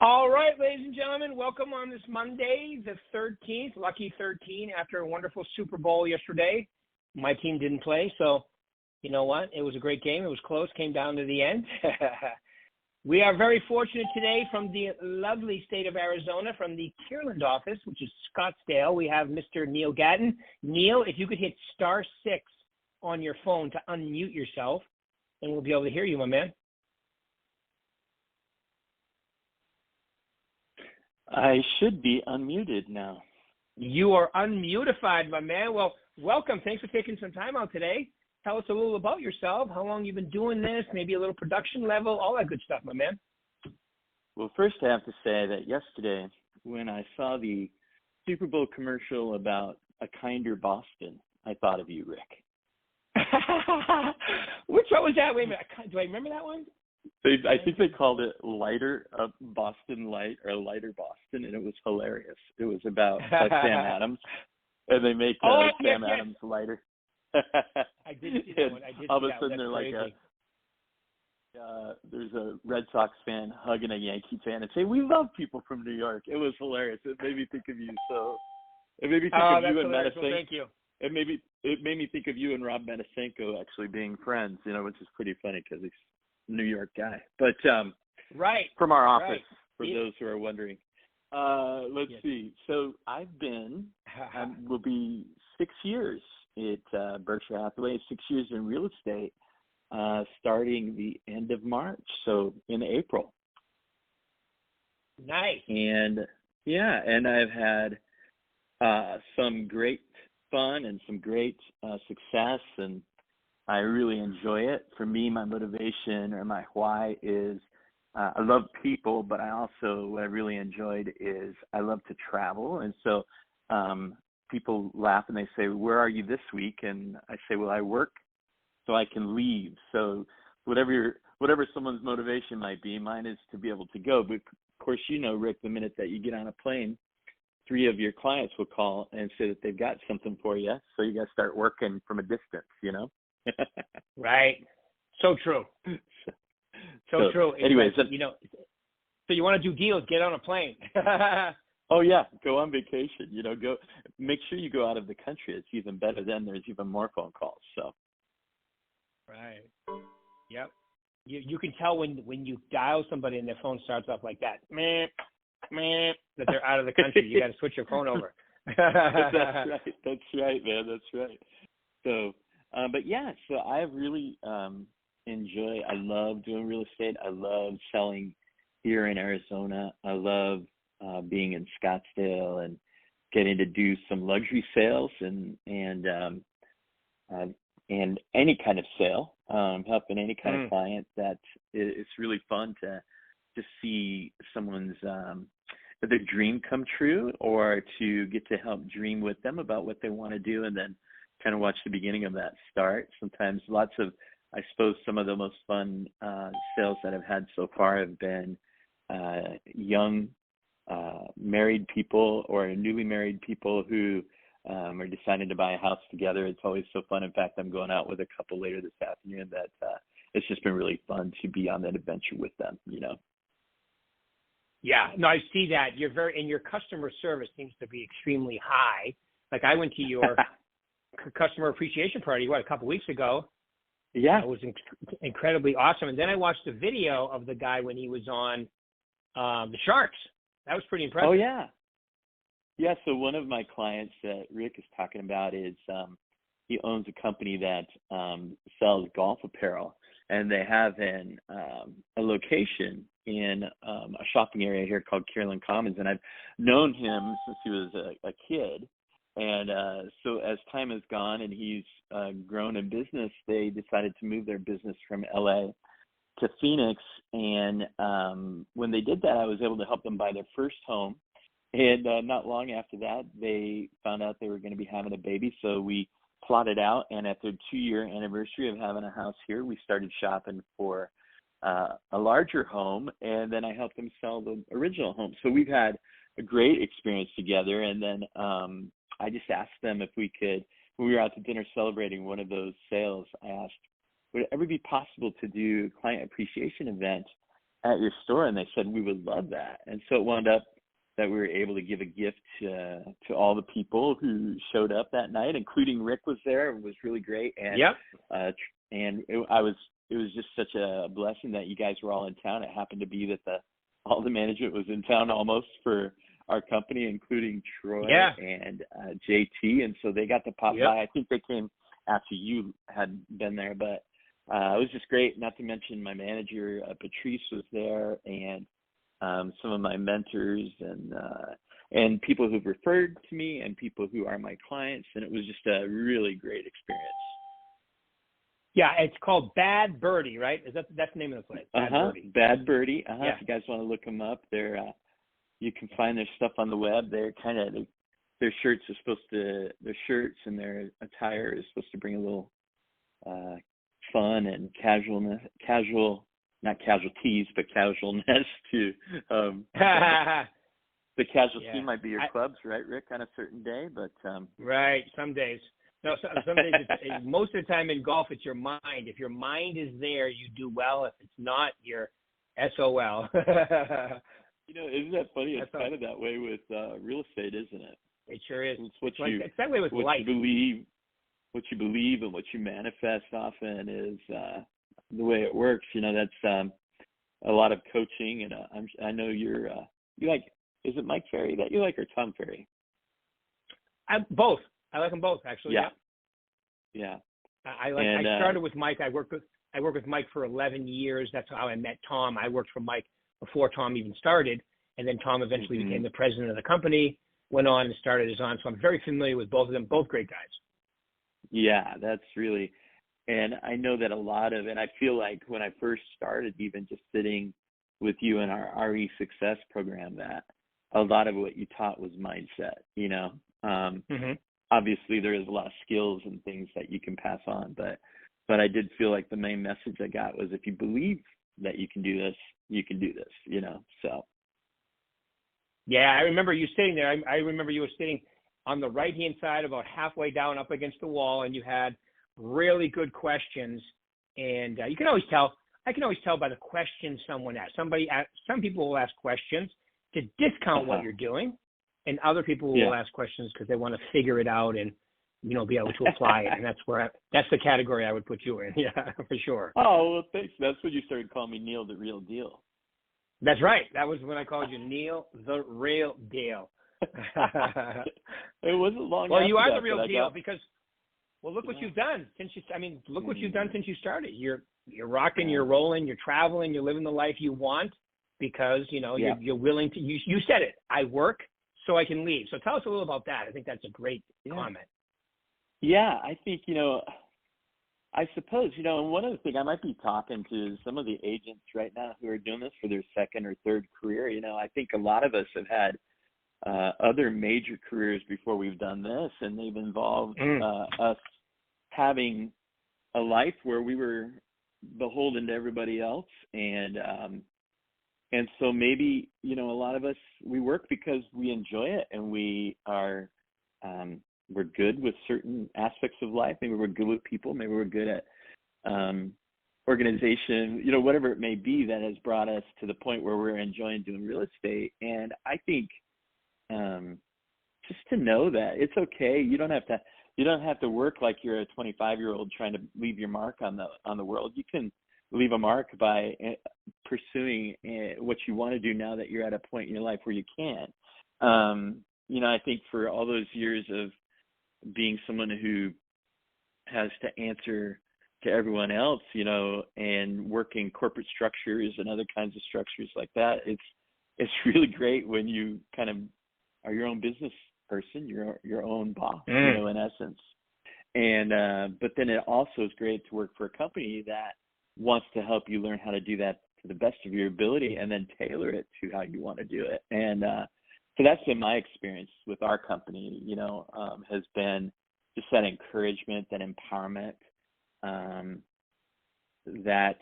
All right, ladies and gentlemen, welcome on this Monday, the 13th, lucky 13, after a wonderful Super Bowl yesterday. My team didn't play, so you know what? It was a great game. It was close, came down to the end. We are very fortunate today from the lovely state of Arizona, from the Kierland office, which is Scottsdale. We have Mr. Neil Gatten. Neil, if you could hit *6 on your phone to unmute yourself, and we'll be able to hear you, my man. I should be unmuted now. You are unmutified, my man. Well, welcome. Thanks for taking some time out today. Tell us a little about yourself, how long you've been doing this, maybe a little production level, all that good stuff, my man. Well, first I have to say that yesterday when I saw the Super Bowl commercial about a kinder Boston, I thought of you, Rick. Which one was that? Wait a minute. Do I remember that one? I think they called it Lighter Boston Light or Lighter Boston, and it was hilarious. It was about Sam Adams, and they make Sam Adams lighter. I did see that one. All of a sudden, they're crazy. There's a Red Sox fan hugging a Yankee fan and say, "We love people from New York." It was hilarious. It made me think of you. So it made me think of you and Metasenko. Well, thank you. It made me think of you and Rob Metasenko actually being friends. You know, which is pretty funny because he's a New York guy. But right from our office, for yeah. those who are wondering. Let's see. So I've been will be 6 years at Berkshire Hathaway, 6 years in real estate, starting the end of March, so in April. Nice. And and I've had some great fun and some great success, and I really enjoy it. For me, my motivation or my why is I love people, but I also, what I really enjoyed is I love to travel. And so people laugh and they say, "Where are you this week?" And I say, "Well, I work so I can leave." So whatever someone's motivation might be, mine is to be able to go. But of course, you know, Rick, the minute that you get on a plane, 3 of your clients will call and say that they've got something for you. So you got to start working from a distance, you know? Right. So true. So true. Anyways, you know, so you want to do deals, get on a plane. Oh yeah, go on vacation. You know, go make sure you go out of the country. It's even better. Then there's even more phone calls. So. Right. Yep. You can tell when you dial somebody and their phone starts off like that, meh, meh, that they're out of the country. You got to switch your phone over. That's right. That's right, man. That's right. So, but yeah, so I really I love doing real estate. I love selling here in Arizona. I love being in Scottsdale and getting to do some luxury sales and any kind of sale, helping any kind of client. That it's really fun to see someone's their dream come true, or to get to help dream with them about what they want to do, and then kind of watch the beginning of that start. Sometimes I suppose some of the most fun sales that I've had so far have been young married people or newly married people who are deciding to buy a house together. It's always so fun. In fact, I'm going out with a couple later this afternoon that it's just been really fun to be on that adventure with them, you know? Yeah, no, I see that. Your customer service seems to be extremely high. Like I went to your customer appreciation party, a couple weeks ago. Yeah. It was incredibly awesome. And then I watched a video of the guy when he was on the Sharks. That was pretty impressive. Oh, yeah. Yeah, so one of my clients that Rick is talking about is he owns a company that sells golf apparel, and they have a location in a shopping area here called Kierland Commons, and I've known him since he was a kid. And so as time has gone and he's grown in business, they decided to move their business from LA to Phoenix. And when they did that, I was able to help them buy their first home. And not long after that, they found out they were going to be having a baby. So we plotted out, and at their 2-year anniversary of having a house here, we started shopping for a larger home, and then I helped them sell the original home. So we've had a great experience together. And then I just asked them if we could, when we were out to dinner celebrating one of those sales, I asked, would it ever be possible to do a client appreciation event at your store, and they said we would love that. And so it wound up that we were able to give a gift to all the people who showed up that night, including Rick was there. It was really great. And Yep. It was just such a blessing that you guys were all in town. It happened to be that all the management was in town almost for our company, including Troy and JT, and so they got to pop by. I think they came after you had been there, but it was just great. Not to mention my manager Patrice was there, and some of my mentors and people who've referred to me and people who are my clients, and it was just a really great experience. Yeah, it's called Bad Birdie, right? That's the name of the place? Bad Birdie. Bad Birdie. Yeah. If you guys want to look them up, you can find their stuff on the web. They're their shirts and their attire is supposed to bring a little fun and not casualties, but casualness to the casualty might be your clubs, right, Rick, on a certain day, but right, some days. No, some days most of the time in golf it's your mind. If your mind is there, you do well. If it's not, you're SOL. Isn't that funny? It's kind of that way with real estate, isn't it? It sure is. It's that way with life. What you believe and what you manifest often is the way it works. That's a lot of coaching, and I know you like. Is it Mike Ferry that you like, or Tom Ferry? Both. I like them both, actually. Yeah. I started with Mike. I worked with Mike for 11 years. That's how I met Tom. I worked for Mike before Tom even started, and then Tom eventually became the president of the company, went on and started his own. So I'm very familiar with both of them, both great guys. Yeah, that's really, and I know that and I feel like when I first started, even just sitting with you in our RE Success program, that a lot of what you taught was mindset, Obviously there is a lot of skills and things that you can pass on, but I did feel like the main message I got was, if you believe that you can do this, you can do this, so. Yeah, I remember you sitting there. I remember you were sitting on the right-hand side, about halfway down up against the wall, and you had really good questions. And you can always tell. I can always tell by the questions someone asks. Some people will ask questions to discount what you're doing, and other people will ask questions because they want to figure it out and be able to apply it. And that's the category I would put you in. Yeah, for sure. Oh, well, thanks. That's when you started calling me Neil the Real Deal. That's right. That was when I called you Neil the Real Deal. It wasn't long. Well, you are the real deal because, look what you've done since look what you've done since you started. You're rocking, you're rolling, you're traveling, you're living the life you want because you're willing to. You said it. I work so I can leave. So tell us a little about that. I think that's a great comment. Yeah, I think I suppose and one of the things I might be talking to some of the agents right now who are doing this for their second or third career. I think a lot of us have had other major careers before we've done this, and they've involved us having a life where we were beholden to everybody else, and so maybe a lot of us, we work because we enjoy it, and we are we're good with certain aspects of life. Maybe we're good with people. Maybe we're good at organization. Whatever it may be that has brought us to the point where we're enjoying doing real estate. And I think just to know that it's okay. You don't have to work like you're a 25-year-old trying to leave your mark on the world. You can leave a mark by pursuing what you want to do now that you're at a point in your life where you can. I think for all those years of being someone who has to answer to everyone else, and working corporate structures and other kinds of structures like that, it's really great when you kind of are your own business person, your own boss, in essence. And but then it also is great to work for a company that wants to help you learn how to do that to the best of your ability and then tailor it to how you want to do it. And so that's been my experience with our company, has been just that encouragement, that empowerment, that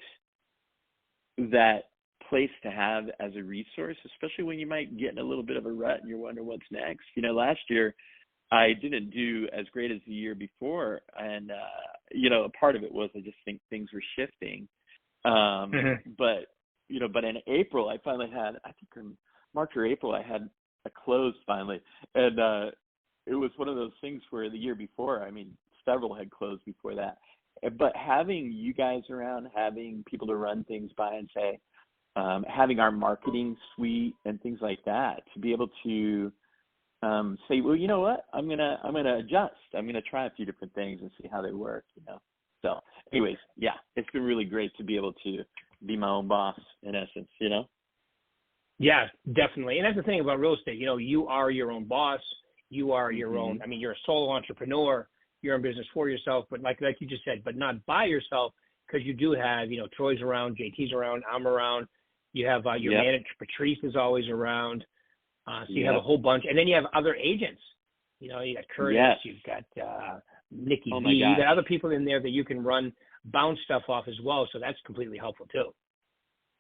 place to have as a resource, especially when you might get in a little bit of a rut and you're wondering what's next. Last year I didn't do as great as the year before, and a part of it was I just think things were shifting. But but in April, I finally had, I think in March or April, I had a close finally. And it was one of those things where the year before, I mean, several had closed before that. But having you guys around, having people to run things by and say, having our marketing suite and things like that, to be able to say, well, you know what, I'm gonna adjust. I'm gonna try a few different things and see how they work. So, anyways, yeah, it's been really great to be able to be my own boss in essence. Yeah, definitely. And that's the thing about real estate. You are your own boss. You are your own. I mean, you're a solo entrepreneur. You're in business for yourself, but like you just said, but not by yourself, because you do have, Troy's around, JT's around, I'm around. You have your manager, Patrice, is always around. So you have a whole bunch. And then you have other agents. You got Curtis, you've got Nikki V. You got other people in there that you can bounce stuff off as well. So that's completely helpful too.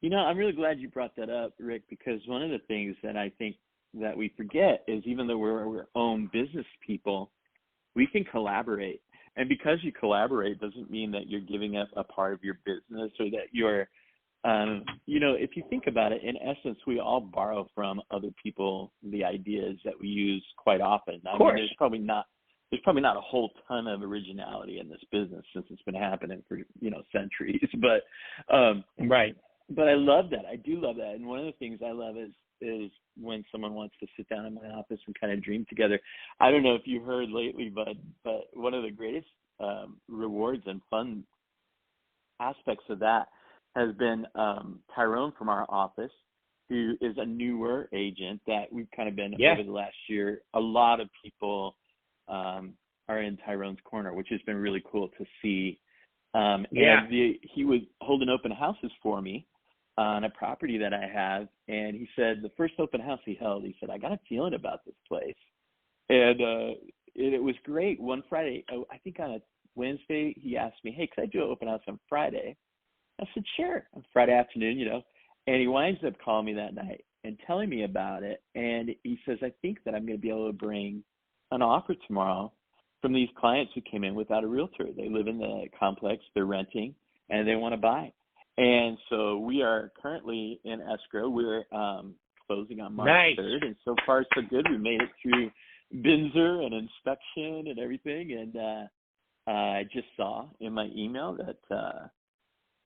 I'm really glad you brought that up, Rick, because one of the things that I think that we forget is even though we're our own business people, we can collaborate. And because you collaborate doesn't mean that you're giving up a part of your business or that you're, if you think about it, in essence, we all borrow from other people the ideas that we use quite often. I mean, there's probably not a whole ton of originality in this business since it's been happening for, centuries. But, right. But I love that. I do love that. And one of the things I love is when someone wants to sit down in my office and kind of dream together. I don't know if you heard lately, but one of the greatest rewards and fun aspects of that has been Tyrone from our office, who is a newer agent that we've kind of been over the last year. A lot of people are in Tyrone's corner, which has been really cool to see. And he was holding open houses for me on a property that I have, and he said the first open house he held, he said, I got a feeling about this place. And it was great. One Friday, I think on a Wednesday, he asked me, hey, could I do an open house on Friday? I said, sure, on Friday afternoon, and he winds up calling me that night and telling me about it. And he says, I think that I'm going to be able to bring an offer tomorrow from these clients who came in without a realtor. They live in the complex, they're renting, and they want to buy. And so we are currently in escrow. We're closing on March 3rd, and so far so good. We made it through Binzer and inspection and everything. And I just saw in my email that,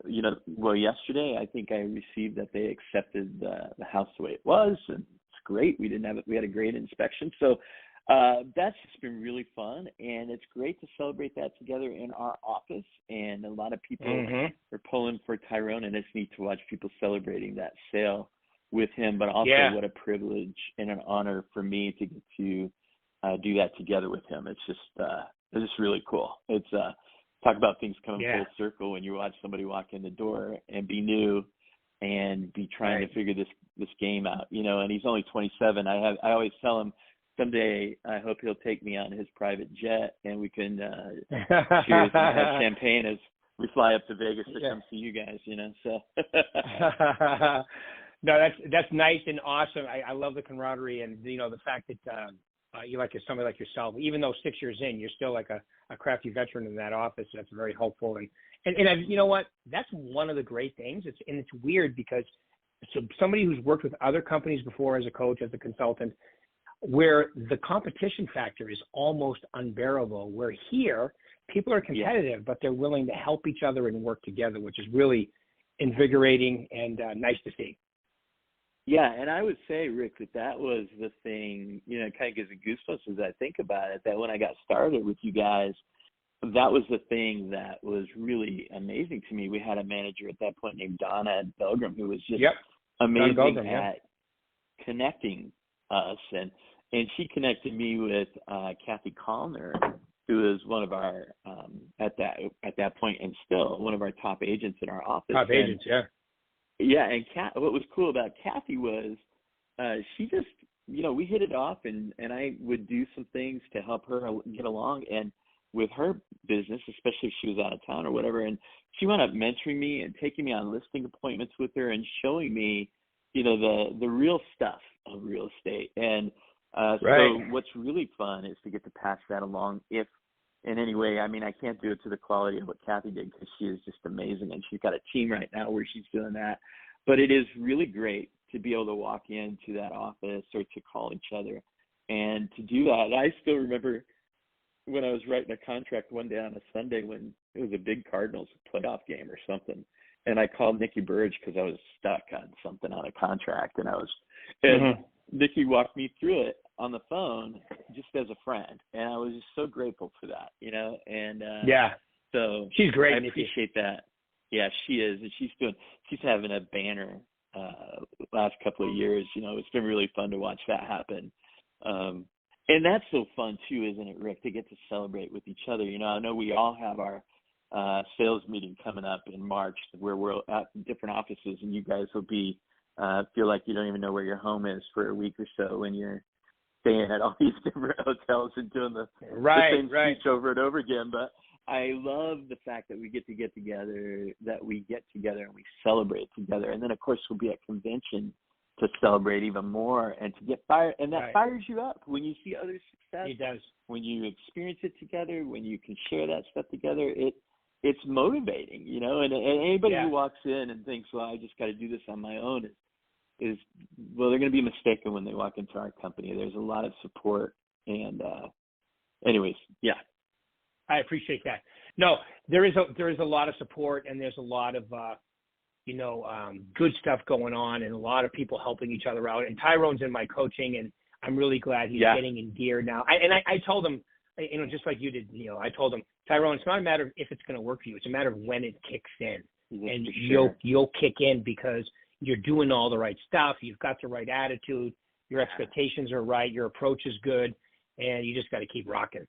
yesterday I think I received that they accepted the house the way it was, and it's great. We had a great inspection. So that's just been really fun, and it's great to celebrate that together in our office. And a lot of people are pulling for Tyrone, and it's neat to watch people celebrating that sale with him. But also, what a privilege and an honor for me to get to do that together with him. It's just really cool. It's talk about things coming full circle when you watch somebody walk in the door and be new and be trying to figure this game out. And he's only 27. I always tell him, someday I hope he'll take me on his private jet and we can cheers and have champagne as we fly up to Vegas to come see you guys, so. No, that's nice and awesome. I love the camaraderie and, the fact that you like somebody like yourself, even though 6 years in, you're still like a crafty veteran in that office. That's very helpful. And you know what? That's one of the great things. It's weird because somebody who's worked with other companies before as a coach, as a consultant, where the competition factor is almost unbearable, where here people are competitive, but they're willing to help each other and work together, which is really invigorating and nice to see. Yeah, and I would say, Rick, that was the thing, it kind of gives me goosebumps as I think about it, that when I got started with you guys, that was the thing that was really amazing to me. We had a manager at that point named Donna Belgram who was just amazing at connecting us, and she connected me with Kathy Callner, who is one of our at that point and still one of our top agents in our office. Yeah, and what was cool about Kathy was she just, we hit it off, and I would do some things to help her get along, and with her business, especially if she was out of town or whatever, and she wound up mentoring me and taking me on listing appointments with her and showing me, the real stuff of real estate. And so what's really fun is to get to pass that along if in any way. I mean, I can't do it to the quality of what Kathy did because she is just amazing, and she's got a team right now where she's doing that. But it is really great to be able to walk into that office or to call each other and to do that. I still remember when I was writing a contract one day on a Sunday when it was a big Cardinals playoff game or something, and I called Nikki Burge because I was stuck on something on a contract, and Nikki walked me through it on the phone just as a friend, and I was just so grateful for that, and so she's great. I appreciate that. Yeah, she is, and she's having a banner last couple of years. It's been really fun to watch that happen. And that's so fun too, isn't it, Rick, to get to celebrate with each other. I know we all have our sales meeting coming up in March where we're at different offices, and you guys will be feel like you don't even know where your home is for a week or so when you're staying at all these different hotels and doing the same speech over and over again. But I love the fact that we get together, and we celebrate together. And then, of course, we'll be at convention to celebrate even more and to get fired. And that fires you up when you see other success. It does. When you experience it together, when you can share that stuff together, it's motivating, And anybody who walks in and thinks, well, I just got to do this on my own is they're going to be mistaken when they walk into our company. There's a lot of support. And anyways, yeah. I appreciate that. No, there is a lot of support, and there's a lot of good stuff going on, and a lot of people helping each other out. And Tyrone's in my coaching, and I'm really glad he's getting in gear now. I told him, just like you did, Neil. I told him, Tyrone, it's not a matter of if it's going to work for you. It's a matter of when it kicks in, and you'll kick in because you're doing all the right stuff. You've got the right attitude. Your expectations are right. Your approach is good, and you just got to keep rocking.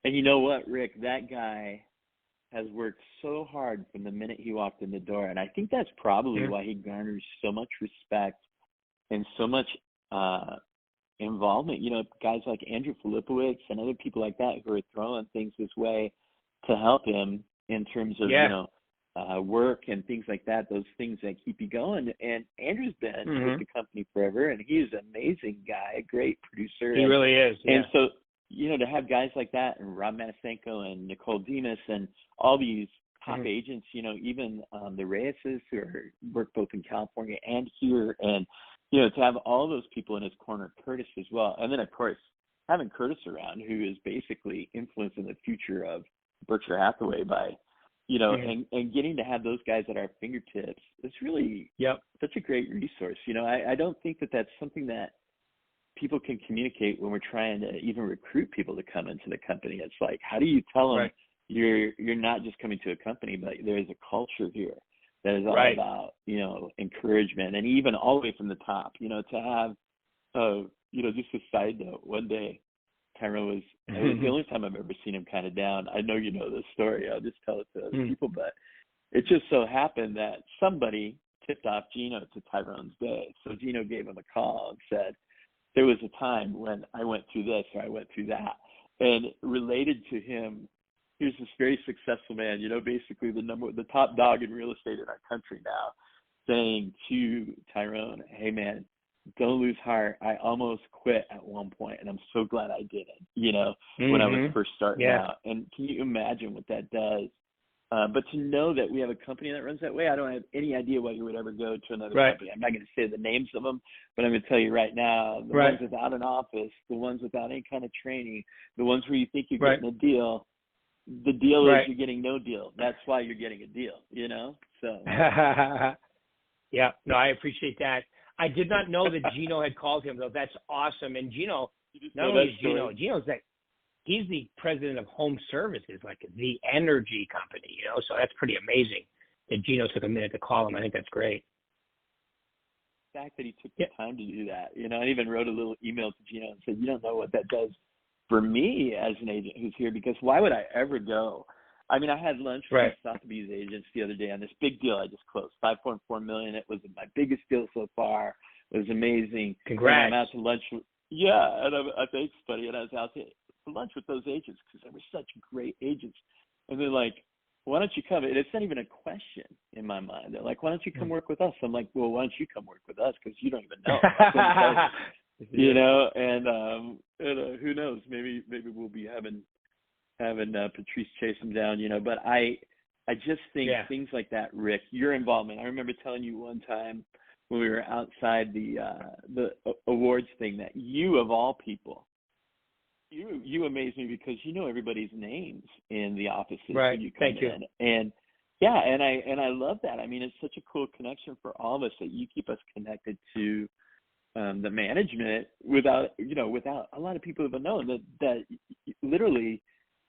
And you know what, Rick? That guy has worked so hard from the minute he walked in the door. And I think that's probably why he garners so much respect and so much involvement. Guys like Andrew Filipowicz and other people like that who are throwing things his way to help him in terms of, work and things like that, those things that keep you going. And Andrew's been with the company forever, and he's an amazing guy, a great producer. He really is. Yeah. And so, to have guys like that and Rob Matasenko and Nicole Demas and all these top agents, even the Reyeses who work both in California and here, and, to have all those people in his corner, Curtis as well. And then, of course, having Curtis around, who is basically influencing the future of Berkshire Hathaway by, and getting to have those guys at our fingertips, it's really such a great resource. I don't think that that's something that people can communicate when we're trying to even recruit people to come into the company. It's like, how do you tell them you're not just coming to a company, but there's a culture here that is all about, encouragement, and even all the way from the top, to have, just a side note, one day, Tyrone was, it was the only time I've ever seen him kind of down. I know you know this story. I'll just tell it to other people, but it just so happened that somebody tipped off Gino to Tyrone's day. So Gino gave him a call and said, there was a time when I went through this or I went through that. And related to him, here's this very successful man, basically the top dog in real estate in our country now, saying to Tyrone, hey, man, don't lose heart. I almost quit at one point, and I'm so glad I didn't, when I was first starting out. And can you imagine what that does? But to know that we have a company that runs that way, I don't have any idea why you would ever go to another company. I'm not going to say the names of them, but I'm going to tell you right now, the ones without an office, the ones without any kind of training, the ones where you think you're getting a deal, the deal is you're getting no deal. That's why you're getting a deal, So. Yeah, no, I appreciate that. I did not know that Gino had called him, though. That's awesome. And Gino, not only is Gino's that. He's the president of Home Services, like the energy company, so that's pretty amazing that Gino took a minute to call him. I think that's great. The fact that he took the time to do that, I even wrote a little email to Gino and said, you don't know what that does for me as an agent who's here, because why would I ever go? I mean, I had lunch with Sotheby's agents the other day on this big deal I just closed, $5.4 million. It was my biggest deal so far. It was amazing. Congrats. And I'm out to lunch. Thanks, buddy. And I was out to lunch with those agents because they were such great agents, and they're like, why don't you come? And it's not even a question in my mind. They're like, why don't you come work with us? I'm like, well, why don't you come work with us, because you don't even know. And who knows, maybe we'll be having Patrice chase him down, but I just think things like that, Rick, your involvement. I remember telling you one time when we were outside the awards thing that you, of all people, you amaze me because you know everybody's names in the offices when you come in. And yeah, and I love that. I mean, it's such a cool connection for all of us that you keep us connected to the management without a lot of people have known that literally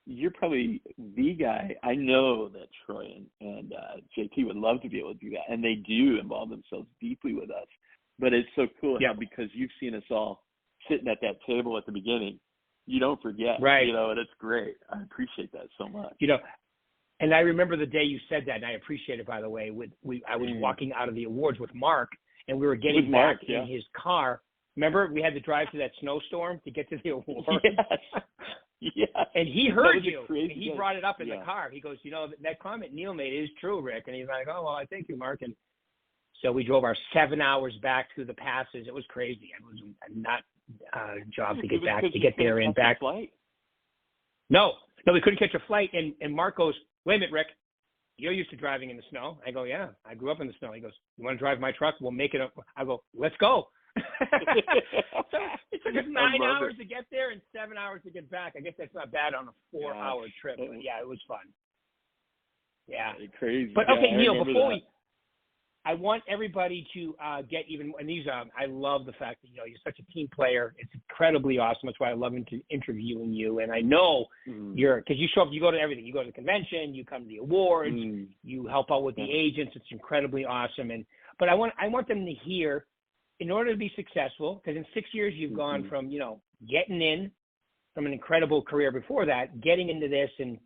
you're probably the guy. I know that Troy and JP would love to be able to do that, and they do involve themselves deeply with us. But it's so cool how, because you've seen us all sitting at that table at the beginning, you don't forget, and it's great. I appreciate that so much. And I remember the day you said that, and I appreciate it, by the way. I was walking out of the awards with Mark, and we were getting back in his car. Remember, we had to drive through that snowstorm to get to the awards? Yes. Yes. And he heard you. And he day. brought it up in the car. He goes, that comment Neil made is true, Rick. And he's like, oh, well, I thank you, Mark. And so we drove our 7 hours back through the passes. It was crazy. It was not a job to get back, to get there and back. No, we couldn't catch a flight. And Mark goes, wait a minute, Rick. You're used to driving in the snow. I go, yeah, I grew up in the snow. He goes, you want to drive my truck? We'll make it up. I go, let's go. So it took us 9 hours to get there and 7 hours to get back. I guess that's not bad on a 4-hour trip. But yeah, it was fun. Yeah. Crazy. But okay, Neil, before I want everybody to get even, and these, I love the fact that, you're such a team player. It's incredibly awesome. That's why I love interviewing you. And I know because you show up, you go to everything. You go to the convention, you come to the awards, you help out with the agents. It's incredibly awesome. But I want them to hear, in order to be successful, because in 6 years you've gone from, getting in from an incredible career before that, getting into this and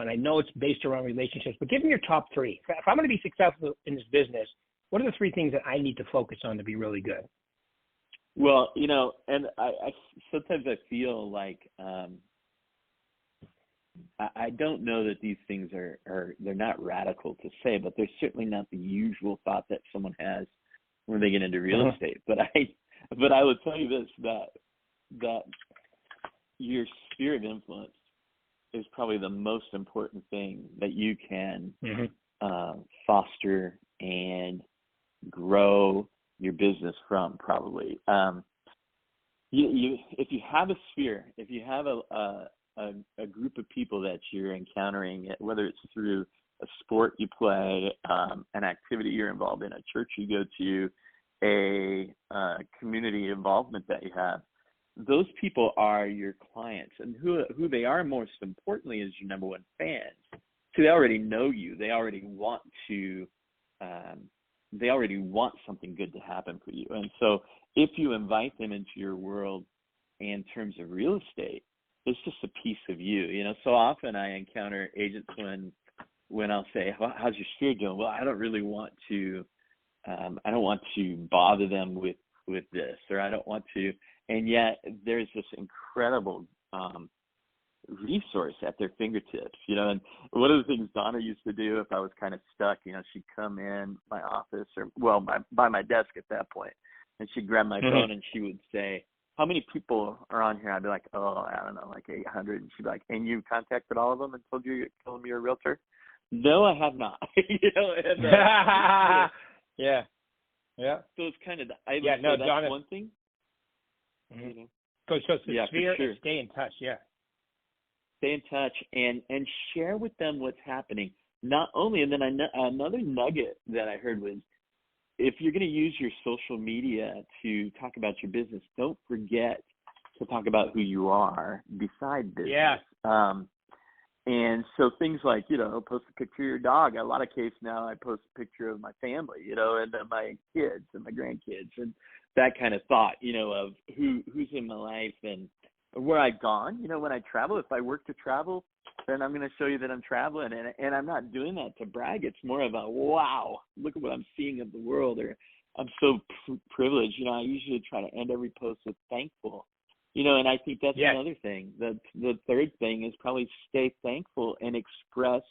I know it's based around relationships, but give me your top three. If I'm going to be successful in this business, what are the three things that I need to focus on to be really good? Well, and I sometimes I feel like I don't know that these things are they're not radical to say, but they're certainly not the usual thought that someone has when they get into real estate. But I will tell you this, that your sphere of influence is probably the most important thing that you can foster and grow your business from, probably. If you have a sphere, if you have a group of people that you're encountering, whether it's through a sport you play, an activity you're involved in, a church you go to, a community involvement that you have, those people are your clients, and who they are most importantly is your number one fans. So they already know you. They already want something good to happen for you. And so if you invite them into your world in terms of real estate, it's just a piece of you. So often I encounter agents when I'll say, how's your sphere doing? Well, I don't really want to bother them with this, or I don't want to. And yet there's this incredible resource at their fingertips, and one of the things Donna used to do if I was kind of stuck, she'd come in my office by my desk at that point, and she'd grab my phone and she would say, how many people are on here? I'd be like, I don't know, like 800. And she'd be like, and you contacted all of them and told them you're a realtor? No, I have not. Yeah. So it's kind of, that's Donna, one thing. So it's the sphere, sure. Stay in touch, Stay in touch and share with them what's happening. Not only, and then another nugget that I heard was, if you're going to use your social media to talk about your business, don't forget to talk about who you are beside business. Yeah. And so things like, post a picture of your dog. A lot of cases now I post a picture of my family, and my kids and my grandkids and that kind of thought, of who's in my life and where I've gone. When I travel, if I work to travel, then I'm going to show you that I'm traveling. And I'm not doing that to brag. It's more of a, wow, look at what I'm seeing of the world, or I'm so privileged. I usually try to end every post with thankful. And I think that's another thing. The third thing is probably stay thankful and express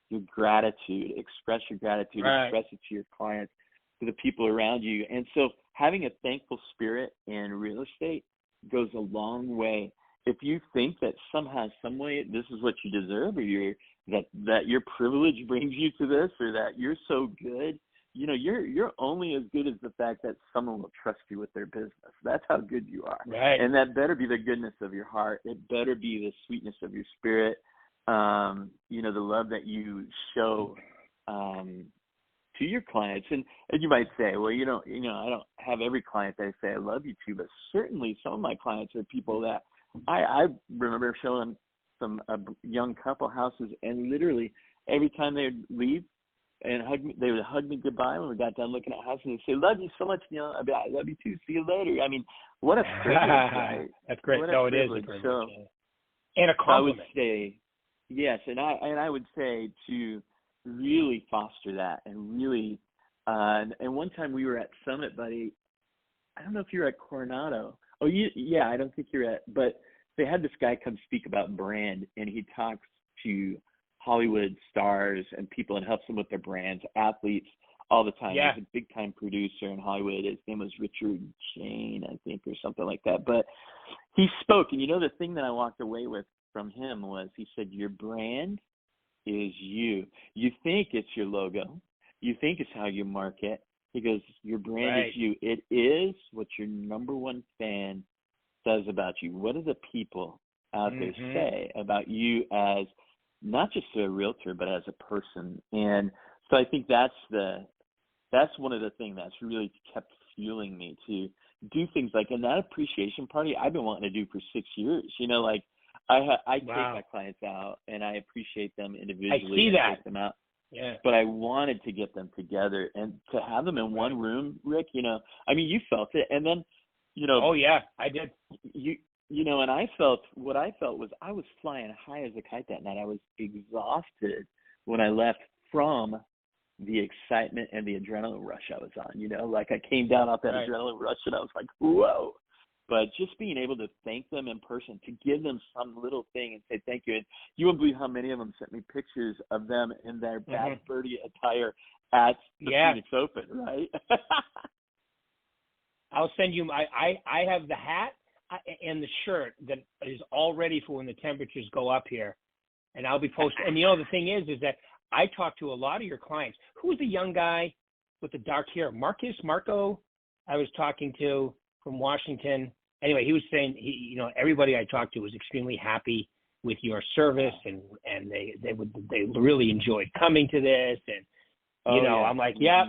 your gratitude. Express your gratitude. Express it to your clients, to the people around you. And so having a thankful spirit in real estate goes a long way. If you think that somehow, some way, this is what you deserve, or you're that your privilege brings you to this, or that you're so good. You're only as good as the fact that someone will trust you with their business. That's how good you are. Right. And that better be the goodness of your heart. It better be the sweetness of your spirit. The love that you show to your clients. And you might say, well, I don't have every client that I say I love you to, but certainly some of my clients are people that I remember showing a young couple houses, and literally every time they would leave and hug me, they would hug me goodbye when we got done looking at houses, and they'd say, love you so much, Neil. I'd be like, I love you too. See you later. I mean, what a privilege, right? That's great. What No, a it is privilege. a privilege. So, and a compliment. I would say, yes, and I would say to really foster that, and really, and one time we were at Summit, buddy. I don't know if you're at Coronado. Oh, yeah, I don't think you're at, but they had this guy come speak about brand, and he talks to Hollywood stars and people and helps them with their brands, athletes all the time. Yeah. He's a big time producer in Hollywood. His name was Richard Jane, I think, or something like that. But he spoke, and the thing that I walked away with from him was, he said, your brand is you. You think it's your logo. You think it's how you market. He goes, your brand is you. It is what your number one fan says about you. What do the people out there say about you as not just a realtor, but as a person? And so I think that's one of the things that's really kept fueling me to do things like, and that appreciation party I've been wanting to do for 6 years. I take my clients out and I appreciate them individually. I see that. Take them out. Yeah. But I wanted to get them together and to have them in one room, Rick. You felt it, and then, Oh yeah, I did. And I felt was I was flying high as a kite that night. I was exhausted when I left from the excitement and the adrenaline rush I was on. Like I came down off that adrenaline rush and I was like, whoa. But just being able to thank them in person, to give them some little thing and say thank you. And you won't believe how many of them sent me pictures of them in their Bad Birdie attire at the Phoenix Open, right? I'll send you I have the hat and the shirt that is all ready for when the temperatures go up here. And I'll be posting. And the thing is that I talk to a lot of your clients. Who was the young guy with the dark hair? Marco, I was talking to from Washington. Anyway, he was saying everybody I talked to was extremely happy with your service, and they really enjoyed coming to this, and I'm like, yeah.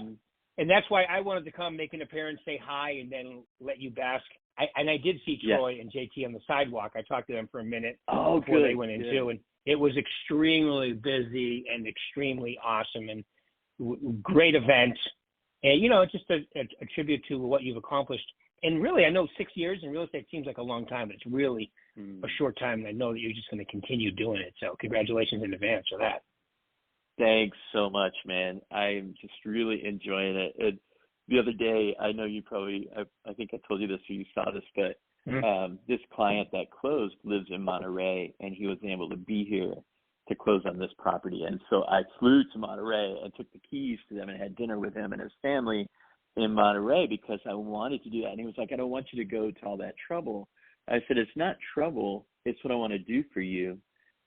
And that's why I wanted to come, make an appearance, say hi, and then let you bask. I did see Troy and JT on the sidewalk. I talked to them for a minute before they went in too, and it was extremely busy and extremely awesome and great event. And it's just a tribute to what you've accomplished. And really, I know 6 years in real estate seems like a long time, but it's really a short time. And I know that you're just going to continue doing it. So congratulations in advance for that. Thanks so much, man. I'm just really enjoying it. And the other day, I know you probably, I think I told you this or you saw this, but this client that closed lives in Monterey, and he was able to be here to close on this property. And so I flew to Monterey and took the keys to them and had dinner with him and his family in Monterey because I wanted to do that. And he was like, I don't want you to go to all that trouble. I said, it's not trouble. It's what I want to do for you.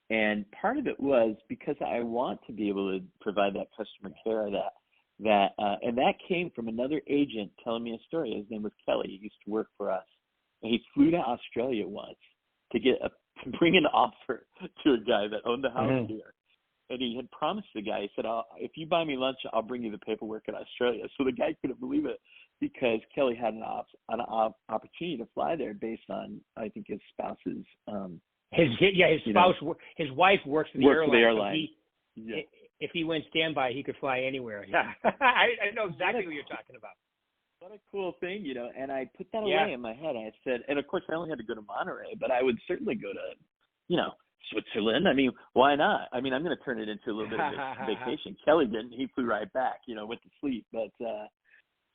And part of it was because I want to be able to provide that customer care, and that came from another agent telling me a story. His name was Kelly. He used to work for us. And he flew to Australia once to bring an offer to a guy that owned a house here. And he had promised the guy, he said, if you buy me lunch, I'll bring you the paperwork in Australia. So the guy couldn't believe it because Kelly had an opportunity to fly there based on, I think, his spouse's his spouse, his wife works for the airline. If he went standby, he could fly anywhere. Yeah, I know exactly what you're talking about. What a cool thing, and I put that away in my head. I said, and of course I only had to go to Monterey, but I would certainly go to, Switzerland. I mean, why not? I mean, I'm going to turn it into a little bit of a vacation. Kelly didn't. He flew right back, went to sleep. But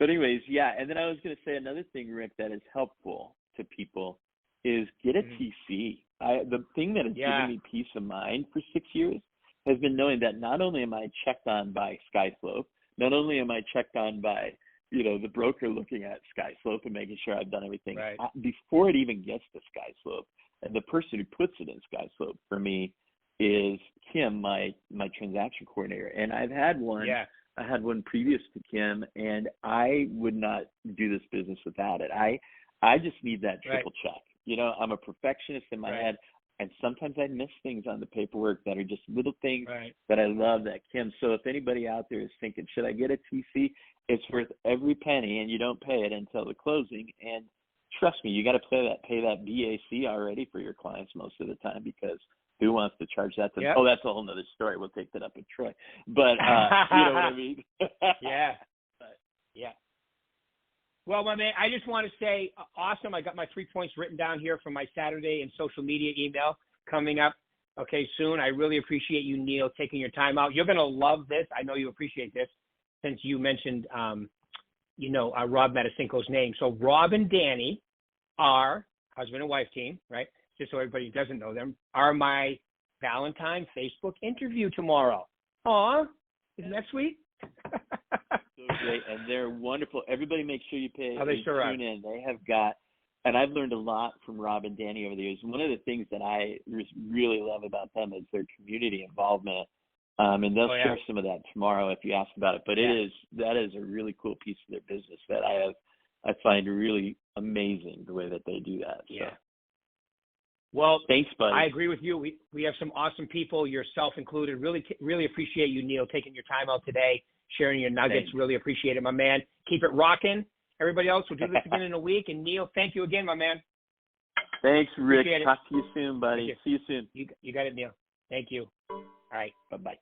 anyways, yeah. And then I was going to say another thing, Rick, that is helpful to people is get a TC. The thing that has given me peace of mind for 6 years has been knowing that not only am I checked on by SkySlope, not only am I checked on by, the broker looking at SkySlope and making sure I've done everything before it even gets to SkySlope. And the person who puts it in SkySlope for me is Kim, my transaction coordinator, and I've had one. Yeah. I had one previous to Kim, and I would not do this business without it. I just need that triple check. You know, I'm a perfectionist in my head, and sometimes I miss things on the paperwork that are just little things that I love that Kim. So if anybody out there is thinking, should I get a TC? It's worth every penny, and you don't pay it until the closing. And trust me, you got to pay that BAC already for your clients most of the time, because who wants to charge that to them? Oh, that's a whole nother story. We'll take that up with Troy. But you know what I mean? Yeah. Well, my man, I just want to say, awesome. I got my 3 points written down here from my Saturday and social media email coming up, okay, soon. I really appreciate you, Neil, taking your time out. You're going to love this. I know you appreciate this, since you mentioned, Rob Metacinco's name. So Rob and Danny are husband and wife team, right? Just so everybody doesn't know them, are my Valentine Facebook interview tomorrow. Aw, isn't that sweet? So great, and they're wonderful. Everybody make sure you tune in. They have got, and I've learned a lot from Rob and Danny over the years. One of the things that I really love about them is their community involvement, and they'll share some of that tomorrow if you ask about it. But that is a really cool piece of their business that I find really amazing, the way that they do that. Yeah. So. Well, thanks, buddy. I agree with you. We have some awesome people, yourself included. Really appreciate you, Neil, taking your time out today, sharing your nuggets. Thanks. Really appreciate it, my man. Keep it rocking. Everybody else, we'll do this again in a week. And Neil, thank you again, my man. Thanks, Rick. Talk to you soon, buddy. You. See you soon. You got it, Neil. Thank you. All right. Bye-bye.